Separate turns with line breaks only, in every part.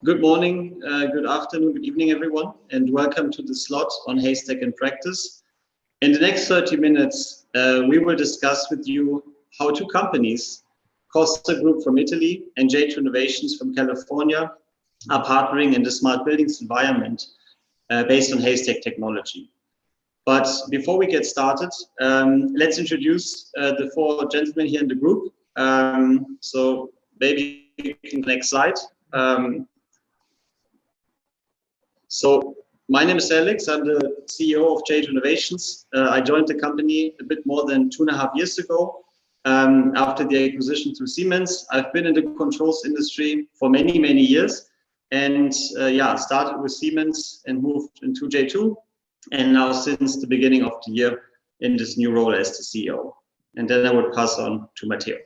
Good morning, good afternoon, good evening, everyone, and welcome to the slot on Haystack in Practice. In the next 30 minutes, we will discuss with you how two companies, Costa Group from Italy and J2 Innovations from California, are partnering in the smart buildings environment based on Haystack technology. But before we get started, let's introduce the four gentlemen here in the group. So maybe you can next slide. So my name is Alex. I'm the CEO of J2 Innovations. I joined the company a bit more than 2.5 years ago after the acquisition through Siemens. I've been in the controls industry for many, many years, and started with Siemens and moved into J2, and now since the beginning of the year in this new role as the CEO. And then I would pass on to Matteo.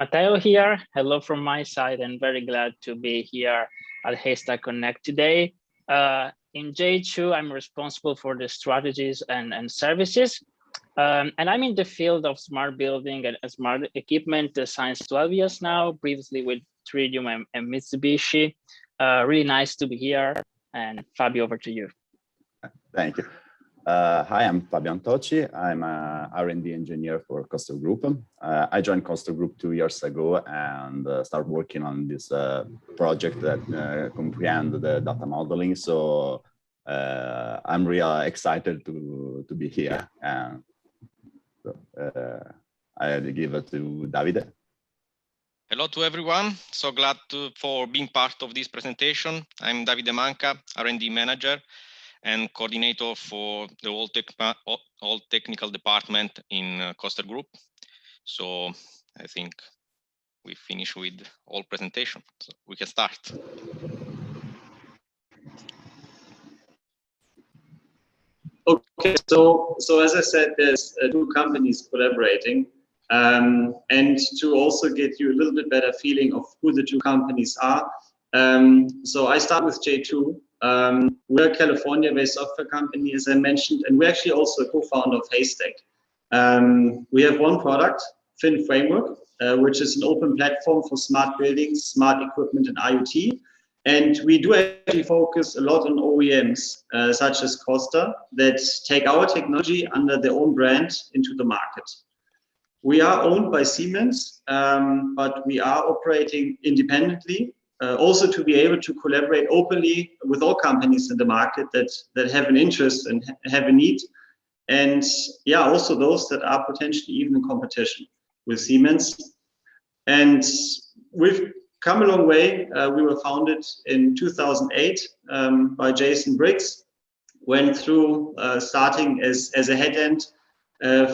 Matteo here. Hello from my side, and very glad to be here at Haystack Connect today. In J2, I'm responsible for the strategies and services. And I'm in the field of smart building and smart equipment since 12 years now, previously with Tritium and Mitsubishi. Really nice to be here. And Fabio, over to you.
Thank you. Hi, I'm Fabio Antoci. I'm a R&D engineer for Costa Group. I joined Costa Group 2 years ago and started working on this project that comprehends the data modeling. So I'm really excited to be here. I'll give it to Davide.
Hello to everyone. So glad for being part of this presentation. I'm Davide Manca, R&D manager and coordinator for the whole technical department in Costa Group. So I think we finish with all presentation, so we can start.
Okay, so as I said, there's two companies collaborating, and to also get you a little bit better feeling of who the two companies are. So I start with J2. We're a California-based software company, as I mentioned, and we're actually also a co-founder of Haystack. We have one product, Fin Framework, which is an open platform for smart buildings, smart equipment, and IoT. And we do actually focus a lot on OEMs, such as Costa, that take our technology under their own brand into the market. We are owned by Siemens, but we are operating independently. Also to be able to collaborate openly with all companies in the market that have an interest and have a need. And yeah, also those that are potentially even in competition with Siemens. And we've come a long way. We were founded in 2008 by Jason Briggs, went through starting as a head end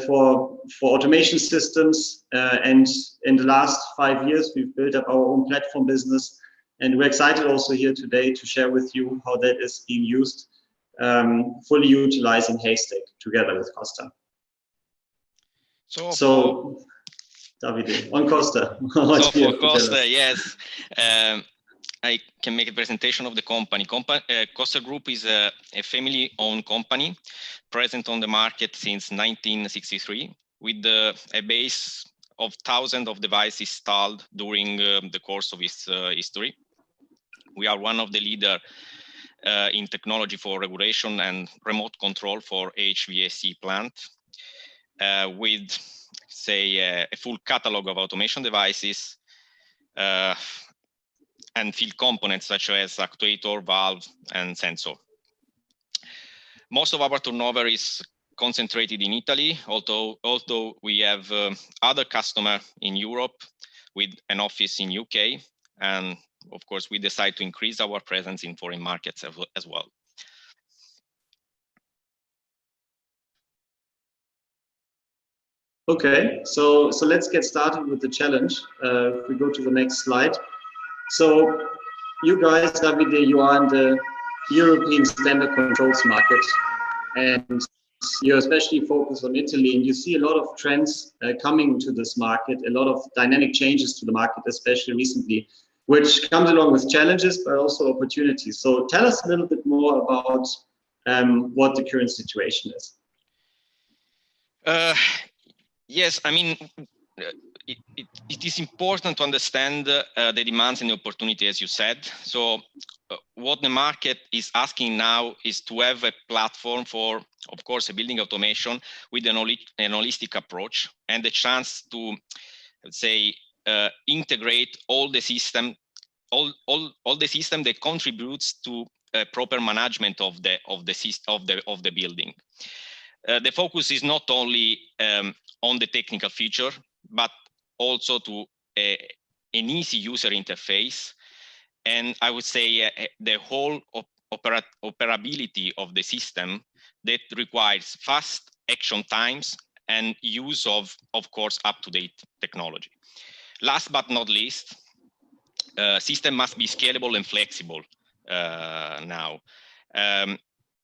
for automation systems. And in the last 5 years, we've built up our own platform business. And we're excited also here today to share with you how that is being used, fully utilizing Haystack together with Costa. So Davide, on Costa.
So for Costa, yes, I can make a presentation of the company. Costa Group is a family-owned company present on the market since 1963 with a base of thousands of devices installed during the course of its history. We are one of the leaders in technology for regulation and remote control for HVAC plant with, say, a full catalog of automation devices and field components such as actuator, valve, and sensor. Most of our turnover is concentrated in Italy, although we have other customers in Europe with an office in UK, and of course we decide to increase our presence in foreign markets as well.
Okay, so let's get started with the challenge. If we go to the next slide. So you guys, Davide, you are in the European standard controls market, and you're especially focused on Italy, and you see a lot of trends coming to this market, a lot of dynamic changes to the market, especially recently, which comes along with challenges, but also opportunities. So tell us a little bit more about what the current situation is.
Yes, I mean, it is important to understand the demands and the opportunity, as you said. So what the market is asking now is to have a platform for, of course, a building automation with an holistic approach and the chance to, let's say, integrate all the system, all the system that contributes to proper management of the building. The focus is not only on the technical feature, but also to an easy user interface, and I would say the whole operability of the system that requires fast action times and use of course, up-to-date technology. Last but not least, system must be scalable and flexible now.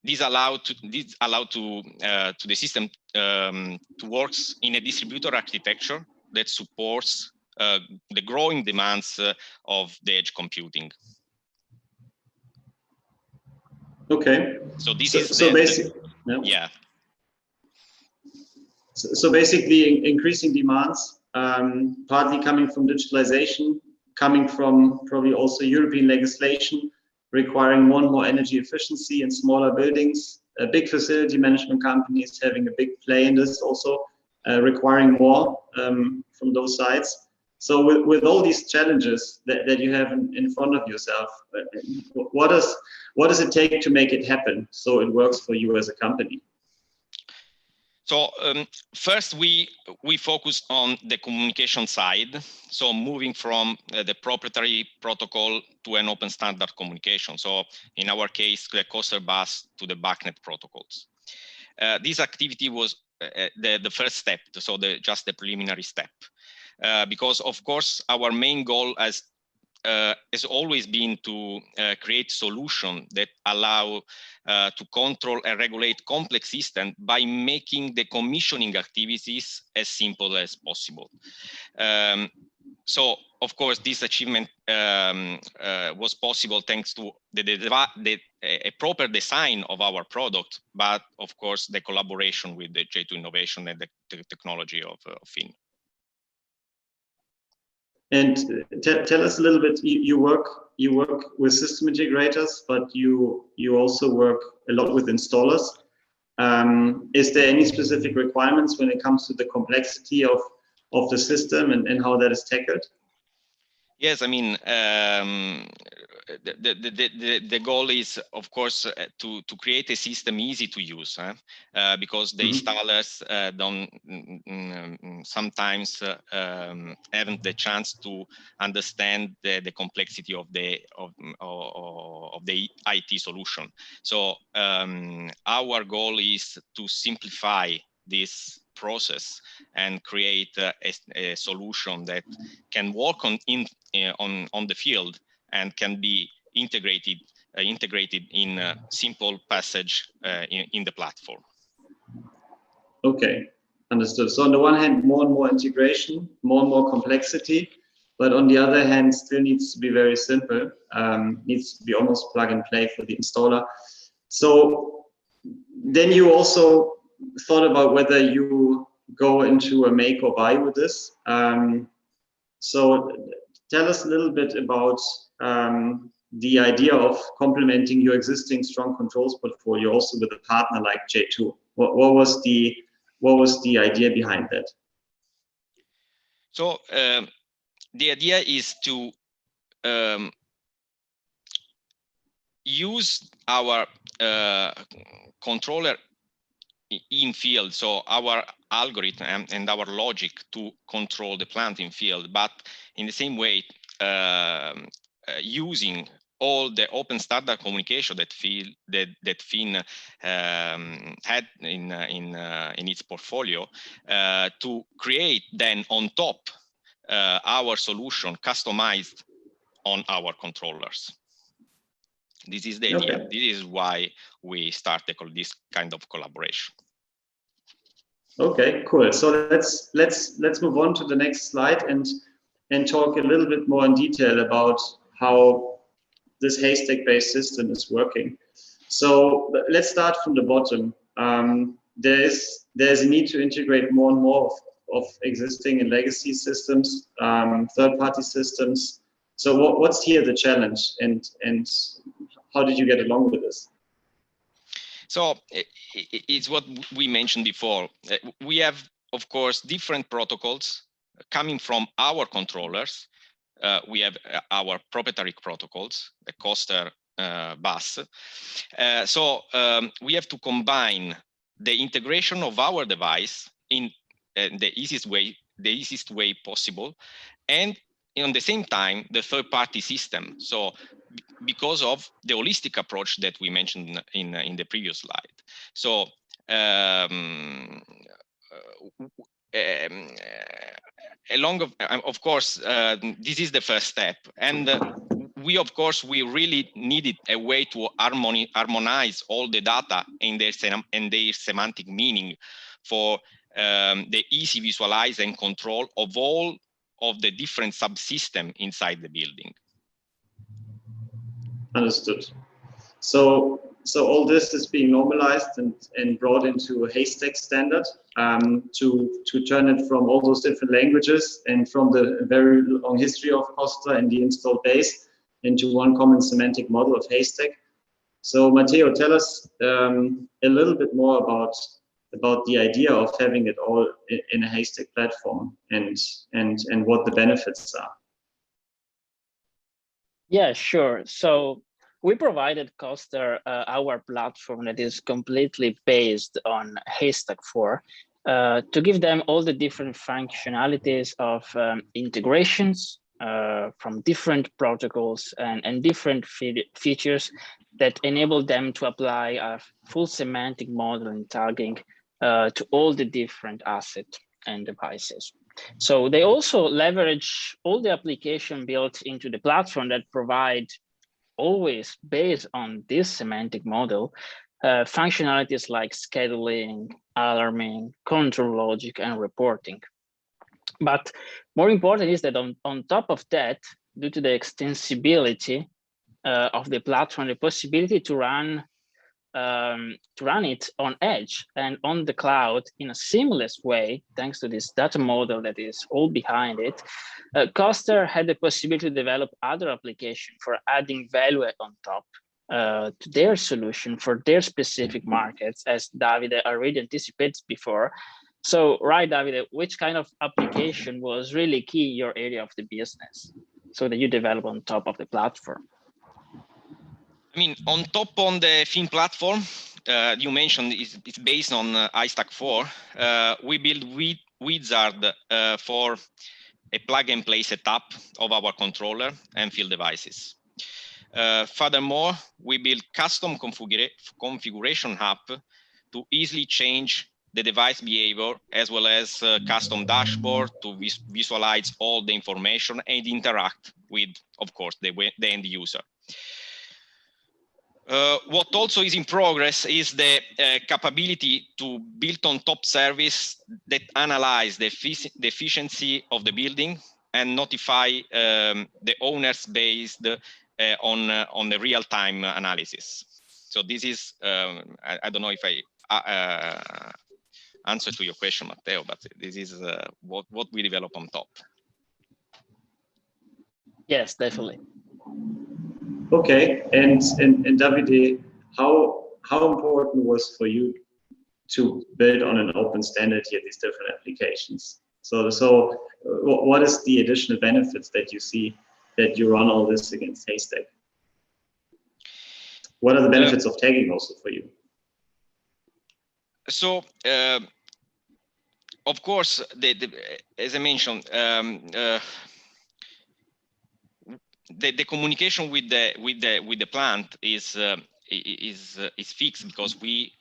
This allowed to the system to work in a distributed architecture that supports the growing demands of the edge computing.
Okay.
So this is yeah.
So basically, increasing demands, partly coming from digitalization, coming from probably also European legislation, requiring more and more energy efficiency in smaller buildings, big facility management companies having a big play in this also, requiring more from those sides. So with all these challenges that you have in front of yourself, what does it take to make it happen so it works for you as a company?
So first, we focus on the communication side. So moving from the proprietary protocol to an open standard communication. So in our case, the Coaster bus to the BACnet protocols. This activity was the first step, so just the preliminary step. Because of course, our main goal has always been to create solutions that allow to control and regulate complex systems by making the commissioning activities as simple as possible. So, of course, this achievement was possible thanks to a proper design of our product, but of course, the collaboration with the J2 Innovation and the technology of FIN.
And tell us a little bit. You work with system integrators, but you also work a lot with installers. Is there any specific requirements when it comes to the complexity of the system and how that is tackled?
Yes, I mean the goal is, of course, to create a system easy to use, because the installers don't sometimes haven't the chance to understand the complexity of the IT solution. So our goal is to simplify this process and create a solution that can work on the field and can be integrated in a simple passage in the platform.
Okay, understood. So on the one hand, more and more integration, more and more complexity, but on the other hand, still needs to be very simple, needs to be almost plug and play for the installer. So then you also thought about whether you go into a make or buy with this. So tell us a little bit about the idea of complementing your existing strong controls portfolio also with a partner like J2. What was the idea behind that?
So the idea is to use our controller in field, so our algorithm and our logic to control the plant in field, but in the same way using all the open standard communication that FIN had in its portfolio to create then on top our solution customized on our controllers. This is the idea. This is why we started this kind of collaboration.
Okay, cool. So let's move on to the next slide and talk a little bit more in detail about how this Haystack-based system is working. So let's start from the bottom. There's a need to integrate more and more existing and legacy systems, third-party systems. So what's here the challenge, and how did you get along with this?
So it's what we mentioned before. We have, of course, different protocols coming from our controllers. We have our proprietary protocols, the Coaster bus. So we have to combine the integration of our device in the easiest way possible, and on the same time the third-party system. So because of the holistic approach that we mentioned in the previous slide. So of course, this is the first step, and we really needed a way to harmonize all the data and their semantic meaning for the easy visualize and control of all of the different subsystems inside the building.
Understood. So all this is being normalized and brought into a Haystack standard to turn it from all those different languages and from the very long history of Costa and the installed base into one common semantic model of Haystack. So Matteo, tell us a little bit more about the idea of having it all in a Haystack platform and what the benefits are.
Yeah, sure. So we provided Coaster our platform that is completely based on Haystack 4 to give them all the different functionalities of integrations from different protocols and different features that enable them to apply a full semantic model and tagging to all the different assets and devices. So they also leverage all the application built into the platform that provide, always based on this semantic model, functionalities like scheduling, alarming, control logic, and reporting. But more important is that on top of that, due to the extensibility of the platform, the possibility to run it on edge and on the cloud in a seamless way, thanks to this data model that is all behind it, Coaster had the possibility to develop other applications for adding value on top to their solution for their specific markets, as Davide already anticipated before. So, right, Davide, which kind of application was really key in your area of the business so that you develop on top of the platform?
I mean, on top on the Fin platform, you mentioned it's based on Haystack 4. We build Wizard for a plug and play setup of our controller and field devices. Furthermore, we build custom configuration hub to easily change the device behavior, as well as custom dashboard to visualize all the information and interact with, of course, the end user. What also is in progress is the capability to build on top service that analyze the efficiency of the building and notify the owners based on the real-time analysis. So this is, I don't know if I answer to your question, Matteo, but this is what we develop on top.
Yes, definitely.
Okay, and Davide, how important was for you to build on an open standard here these different applications? So what is the additional benefits that you see that you run all this against Haystack? What are the benefits of tagging also for you?
So, of course, as I mentioned, the communication with the plant is fixed because we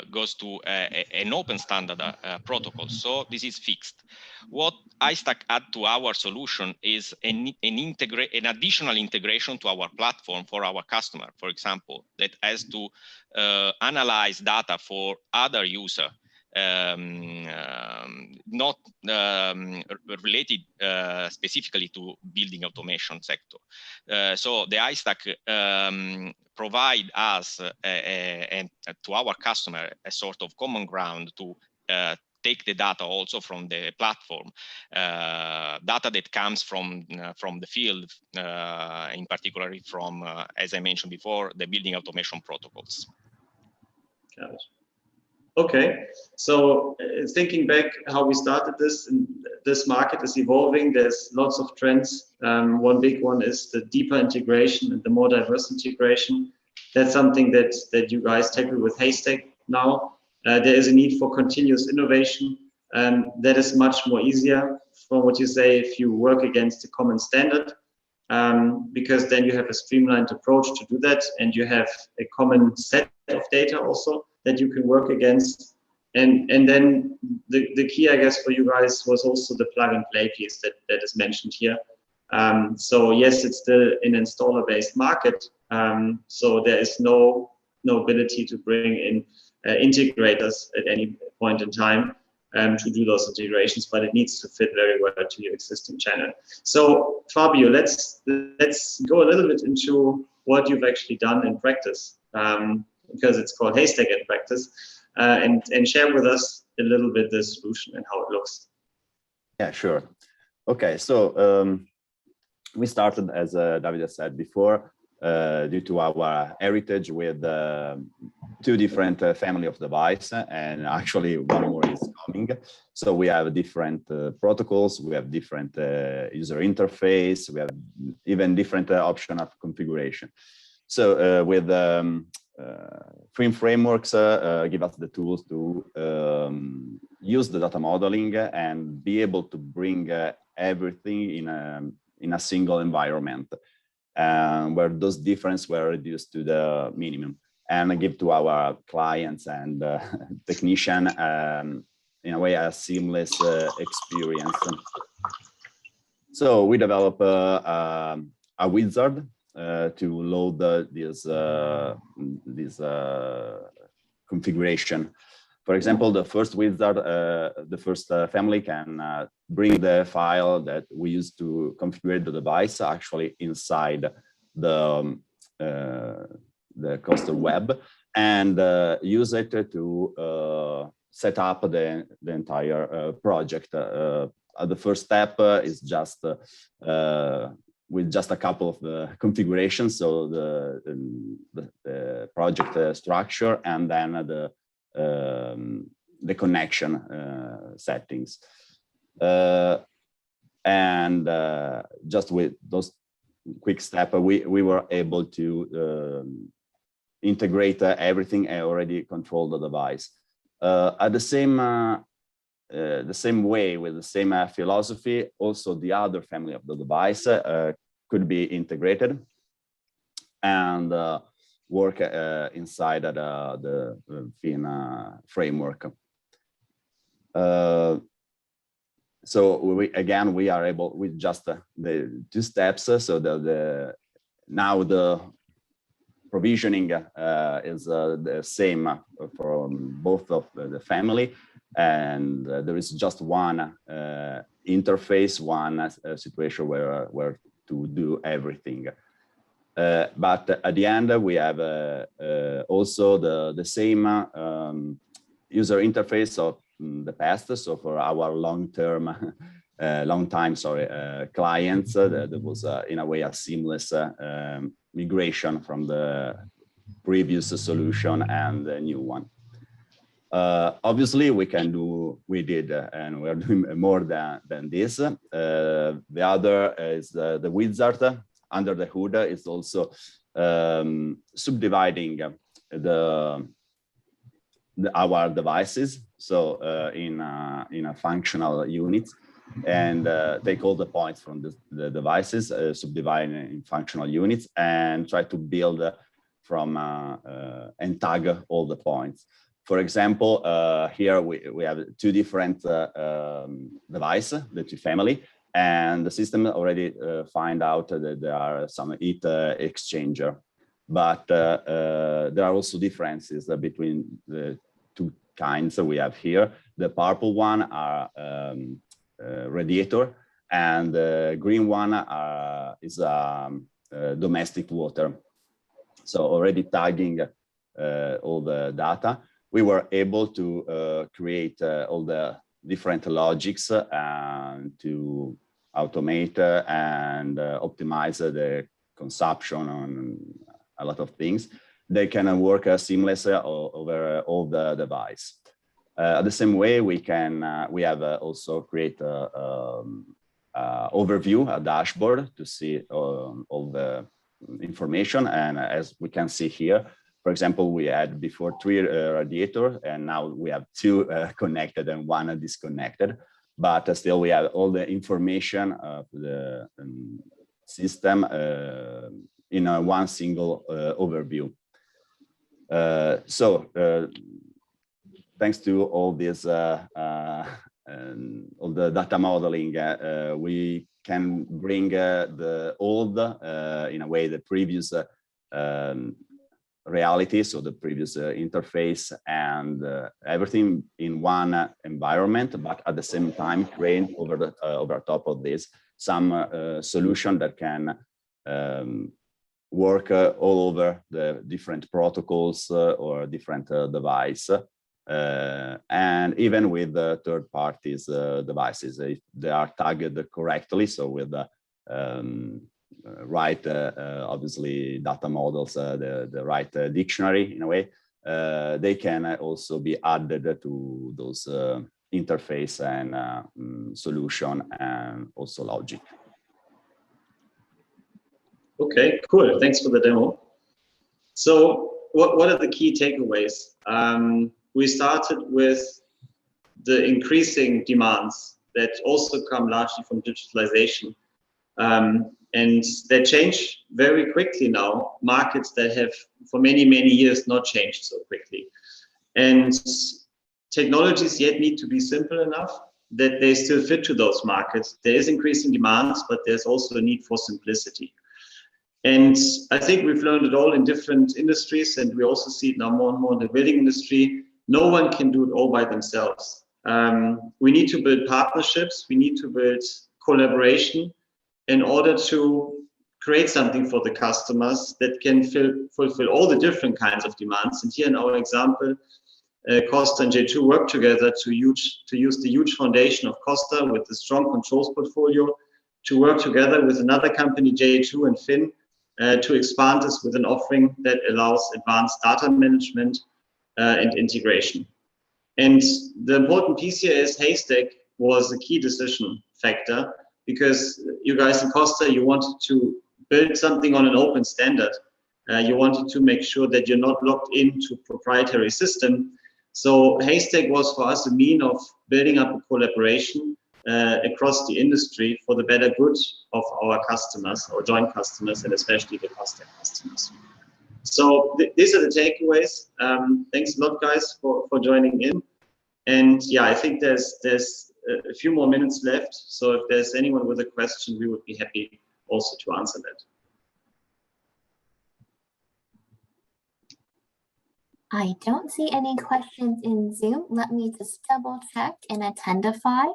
goes to an open standard protocol. So this is fixed. What Haystack add to our solution is an additional integration to our platform for our customer, for example, that has to analyze data for other user, not related specifically to building automation sector. So the Haystack provide us and to our customer a sort of common ground to take the data also from the platform, data that comes from the field, in particular from, as I mentioned before, the building automation protocols.
Got it. Okay, so thinking back how we started this, and this market is evolving. There's lots of trends. One big one is the deeper integration and the more diverse integration. That's something that you guys tackle with Haystack now. There is a need for continuous innovation. That is much more easier from what you say if you work against a common standard, because then you have a streamlined approach to do that, and you have a common set of data also that you can work against. And then the key, I guess, for you guys was also the plug and play piece that is mentioned here. So yes, it's still an installer-based market. So there is no ability to bring in integrators at any point in time to do those integrations, but it needs to fit very well to your existing channel. So Fabio, let's go a little bit into what you've actually done in practice, because it's called Haystack in practice, and share with us a little bit the solution and how it looks.
Yeah, sure. Okay, so we started, as Davide said before, due to our heritage with two different family of device, and actually one more is coming. So we have different protocols, we have different user interface, we have even different option of configuration. So with Frame frameworks give us the tools to use the data modeling and be able to bring everything in a single environment, where those differences were reduced to the minimum, and give to our clients and technician in a way a seamless experience. So we develop a wizard to load this configuration. For example, the first wizard, the first family can bring the file that we use to configure the device actually inside the Coaster web, and use it to set up the entire project. The first step is just with just a couple of configurations, so the project structure, and then the connection settings. And just with those quick steps, we were able to integrate everything and already control the device. At the same way, with the same philosophy, also the other family of the device could be integrated and work inside the FIN framework. So we are able with just the two steps. So now the provisioning is the same for both of the family, and there is just one interface, one situation where to do everything. But at the end, we have also the same user interface of the past. So for our long time clients, there was in a way a seamless migration from the previous solution and the new one. Obviously, we did, and we are doing more than this. The other is the wizard under the hood is also subdividing our devices, so in a functional units, and take all the points from the devices, subdivide in functional units, and try to build from and tag all the points. For example, here we have two different devices, the two family, and the system already find out that there are some heat exchanger, but there are also differences between the two kinds we have here. The purple one are radiator, and the green one is domestic water. So already tagging all the data. we were able to create all the different logics and to automate and optimize the consumption on a lot of things. They can work seamless over all the device. The same way, we have also create overview, a dashboard to see all the information. And as we can see here, for example, we had before 3 radiators, and now we have 2 connected and 1 disconnected. But still, we have all the information of the system in one single overview. Thanks to all this, all the data modeling, we can bring the old, in a way, the previous reality, so the previous interface and everything in one environment, but at the same time create over top of this some solution that can work all over the different protocols or different device. And even with the third parties devices, if they are tagged correctly, so with the right, obviously, data models, the right dictionary in a way, they can also be added to those interface and solution and also logic.
Okay, cool. Thanks for the demo. So what are the key takeaways? We started with the increasing demands that also come largely from digitalization. And they change very quickly now, markets that have for many, many years not changed so quickly. And technologies yet need to be simple enough that they still fit to those markets. There is increasing demands, but there's also a need for simplicity. And I think we've learned it all in different industries, and we also see it now more and more in the building industry. No one can do it all by themselves. We need to build partnerships. We need to build collaboration in order to create something for the customers that can fulfill all the different kinds of demands. And here in our example, Costa and J2 work together to use the huge foundation of Costa with the strong controls portfolio to work together with another company, J2 and Finn, to expand this with an offering that allows advanced data management and integration. And the important piece here is Haystack was a key decision factor, because you guys in Costa, you wanted to build something on an open standard. You wanted to make sure that you're not locked into a proprietary system. So Haystack was for us a mean of building up a collaboration across the industry for the better good of our customers, our joint customers, and especially the Costa customers. So these are the takeaways. Thanks a lot, guys, for joining in. And yeah, I think there's a few more minutes left. So if there's anyone with a question, we would be happy also to answer that.
I don't see any questions in Zoom. Let me just double check in Attendify.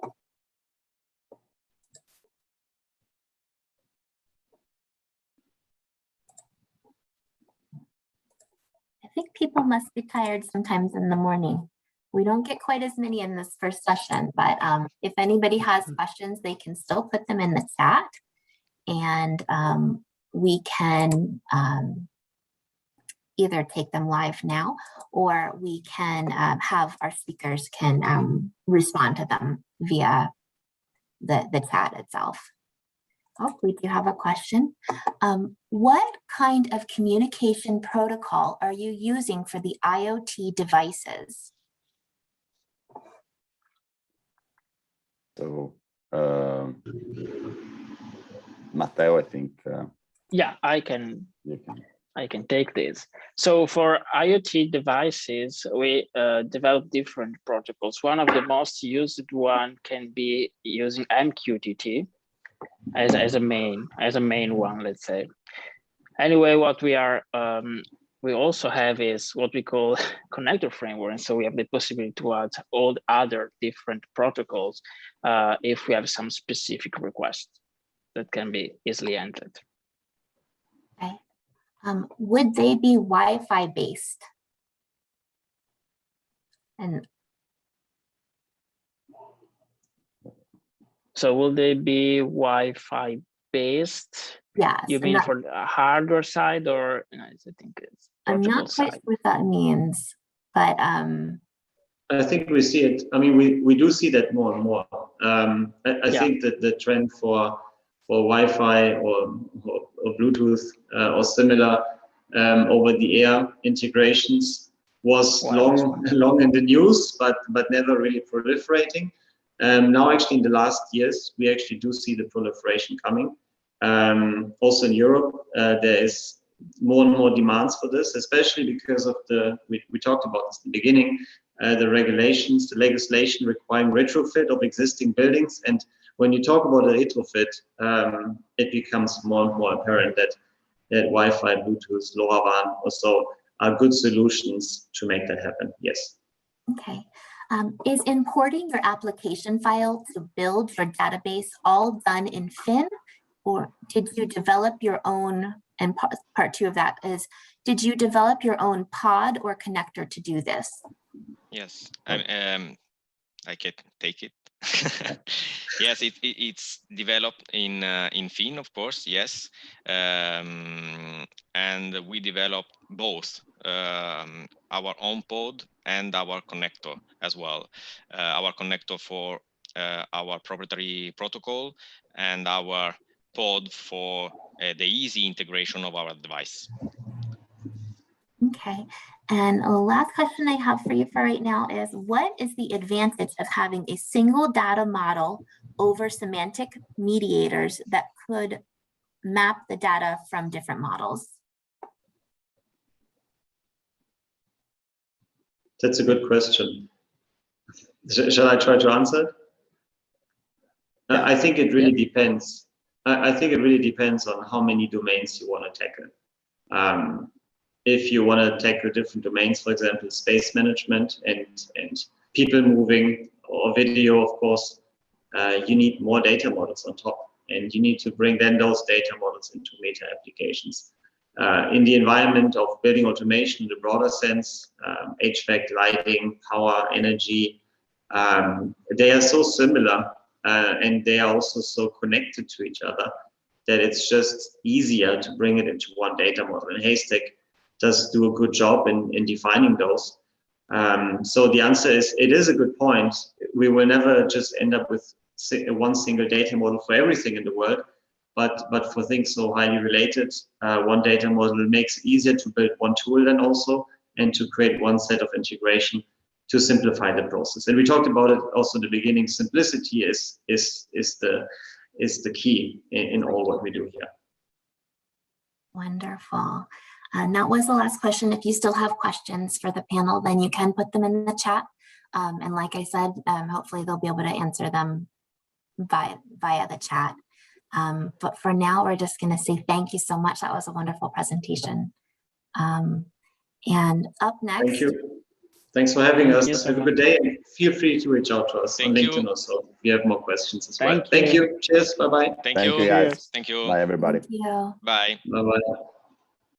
I think people must be tired sometimes in the morning. We don't get quite as many in this first session, but if anybody has questions, they can still put them in the chat, and we can either take them live now, or we can have our speakers can respond to them via the chat itself. Oh, we do have a question. What kind of communication protocol are you using for the IoT devices?
So, Matteo, I think.
Yeah, I can take this. So for IoT devices, we develop different protocols. One of the most used one can be using MQTT as a main one, let's say. Anyway, what we also have is what we call connector framework. And so we have the possibility to add all the other different protocols if we have some specific requests that can be easily entered.
Okay. Would they be Wi-Fi based? And
so will they be Wi-Fi based?
yes,
You mean for the hardware side, or I think it's
I'm not quite sure what that means, but
I think we see it. I mean, we do see that more and more. I think that the trend for Wi-Fi or Bluetooth or similar over-the-air integrations was long in the news, but never really proliferating. Now, actually, in the last years, we actually do see the proliferation coming. Also in Europe, there is more and more demands for this, especially because of we talked about this in the beginning, the regulations, the legislation requiring retrofit of existing buildings. And when you talk about a retrofit, it becomes more and more apparent that Wi-Fi, Bluetooth, LoRaWAN also are good solutions to make that happen. Yes.
Okay. Is importing your application file to build your database all done in Fin, or did you develop your own? And part two of that is, did you develop your own pod or connector to do this?
Yes, I can take it. Yes, it's developed in Fin, of course. Yes, and we developed both our own pod and our connector as well. Our connector for our proprietary protocol, and our pod for the easy integration of our device.
Okay, and the last question I have for you for right now is, what is the advantage of having a single data model over semantic mediators that could map the data from different models?
That's a good question. Shall I try to answer? Yeah. I think it really depends. I think it really depends on how many domains you want to tackle. If you want to tackle different domains, for example, space management and people moving or video, of course, you need more data models on top, and you need to bring then those data models into meta applications. In the environment of building automation in the broader sense, HVAC, lighting, power, energy, they are so similar and they are also so connected to each other that it's just easier to bring it into one data model. And Haystack does do a good job in defining those. So the answer is, it is a good point. We will never just end up with one single data model for everything in the world, but for things so highly related, one data model makes it easier to build one tool then also, and to create one set of integration to simplify the process. And we talked about it also in the beginning. Simplicity is the key in all what we do here.
Wonderful. And that was the last question. If you still have questions for the panel, then you can put them in the chat. And like I said, hopefully they'll be able to answer them via the chat. But for now, we're just going to say thank you so much. That was a wonderful presentation. And up next.
Thank you. Thanks for having us. Have a good day. And feel free to reach out to us on LinkedIn also if you have more questions as well. Thank you. Cheers. Bye-bye.
Thank you,
guys.
Thank you.
Bye, everybody.
Thank you.
Bye.
Bye-bye.